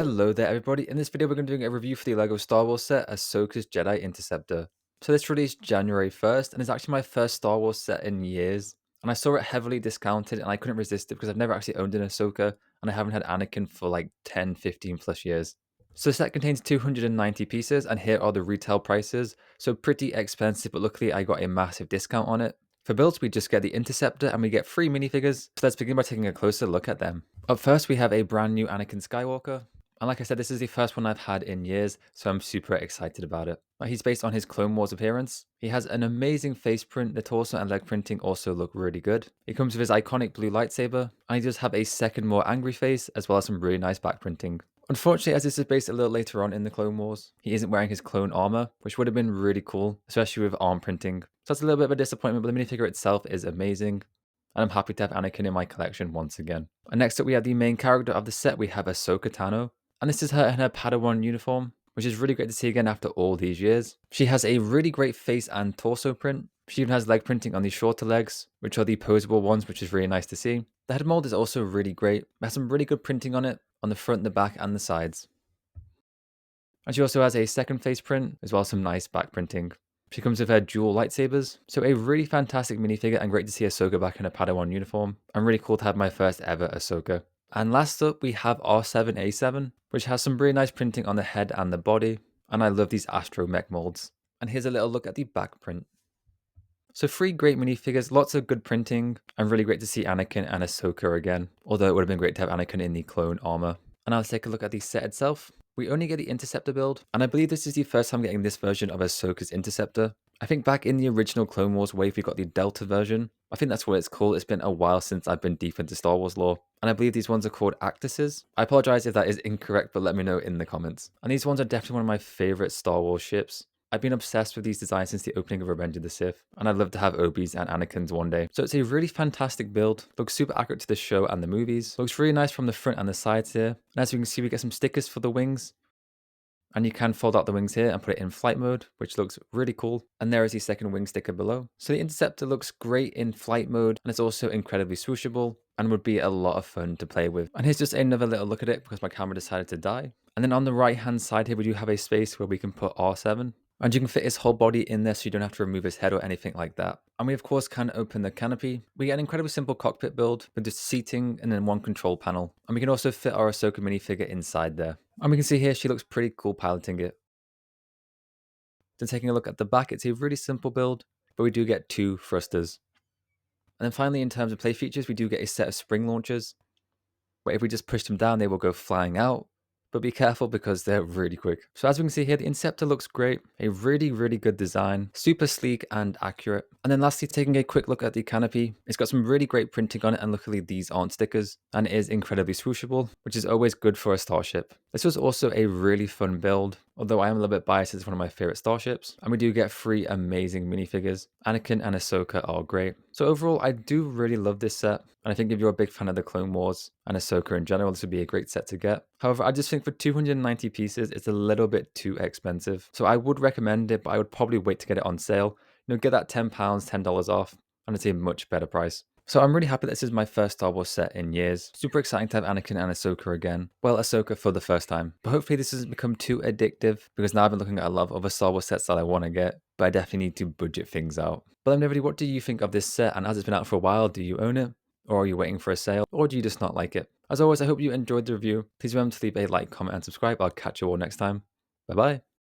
Hello there everybody, in this video we're going to be doing a review for the LEGO Star Wars set Ahsoka's Jedi Interceptor. So this released January 1st and is actually my first Star Wars set in years. And I saw it heavily discounted and I couldn't resist it because I've never actually owned an Ahsoka and I haven't had Anakin for like 10, 15 plus years. So the set contains 290 pieces and here are the retail prices. So pretty expensive, but luckily I got a massive discount on it. For builds, we just get the Interceptor and we get 3 minifigures. So let's begin by taking a closer look at them. Up first, we have a brand new Anakin Skywalker. And like I said, this is the first one I've had in years, so I'm super excited about it. He's based on his Clone Wars appearance. He has an amazing face print, the torso and leg printing also look really good. He comes with his iconic blue lightsaber, and he does have a second more angry face, as well as some really nice back printing. Unfortunately, as this is based a little later on in the Clone Wars, he isn't wearing his clone armor, which would have been really cool, especially with arm printing. So that's a little bit of a disappointment, but the minifigure itself is amazing. And I'm happy to have Anakin in my collection once again. And next up we have the main character of the set, we have Ahsoka Tano. And this is her in her Padawan uniform, which is really great to see again after all these years. She has a really great face and torso print. She even has leg printing on the shorter legs, which are the posable ones, which is really nice to see. The head mold is also really great. It has some really good printing on it, on the front, the back, and the sides. And she also has a second face print, as well as some nice back printing. She comes with her dual lightsabers, so a really fantastic minifigure and great to see Ahsoka back in a Padawan uniform, and really cool to have my first ever Ahsoka. And last up we have R7A7, which has some really nice printing on the head and the body, and I love these astromech molds. And here's a little look at the back print. So 3 great minifigures, lots of good printing, and really great to see Anakin and Ahsoka again, although it would have been great to have Anakin in the clone armor. And now let's take a look at the set itself. We only get the Interceptor build, and I believe this is the first time getting this version of Ahsoka's Interceptor. I think back in the original Clone Wars wave we got the Delta version. I think that's what it's called. It's been a while since I've been deep into Star Wars lore, and I believe these ones are called Actuses. I apologize if that is incorrect, but let me know in the comments. And these ones are definitely one of my favorite Star Wars ships. I've been obsessed with these designs since the opening of Revenge of the Sith, and I'd love to have Obi's and Anakin's one day. So it's a really fantastic build, looks super accurate to the show and the movies, looks really nice from the front and the sides here, and as you can see we get some stickers for the wings, and you can fold out the wings here and put it in flight mode, which looks really cool. And there is the second wing sticker below. So the Interceptor looks great in flight mode, and it's also incredibly swooshable, and would be a lot of fun to play with. And here's just another little look at it because my camera decided to die. And then on the right hand side here we do have a space where we can put R7. And you can fit his whole body in there so you don't have to remove his head or anything like that. And we of course can open the canopy. We get an incredibly simple cockpit build with just seating and then one control panel. And we can also fit our Ahsoka minifigure inside there. And we can see here she looks pretty cool piloting it. Then taking a look at the back, it's a really simple build, but we do get 2 thrusters. And then finally in terms of play features, we do get a set of spring launchers, where if we just push them down, they will go flying out. But be careful because they're really quick. So as we can see here, the Interceptor looks great. A really, really good design. Super sleek and accurate. And then lastly, taking a quick look at the canopy. It's got some really great printing on it, and luckily these aren't stickers. And it is incredibly swooshable, which is always good for a starship. This was also a really fun build, although I am a little bit biased, it's one of my favorite starships. And we do get 3 amazing minifigures. Anakin and Ahsoka are great. So overall, I do really love this set. And I think if you're a big fan of the Clone Wars and Ahsoka in general, this would be a great set to get. However, I just think for 290 pieces, it's a little bit too expensive. So I would recommend it, but I would probably wait to get it on sale. Get that £10, $10 off, and it's a much better price. So I'm really happy that this is my first Star Wars set in years. Super exciting to have Anakin and Ahsoka again. Well, Ahsoka for the first time. But hopefully this doesn't become too addictive, because now I've been looking at a lot of other Star Wars sets that I want to get, but I definitely need to budget things out. But let me know, everybody, what do you think of this set? And as it's been out for a while, do you own it? Or are you waiting for a sale? Or do you just not like it? As always, I hope you enjoyed the review. Please remember to leave a like, comment, and subscribe. I'll catch you all next time. Bye bye.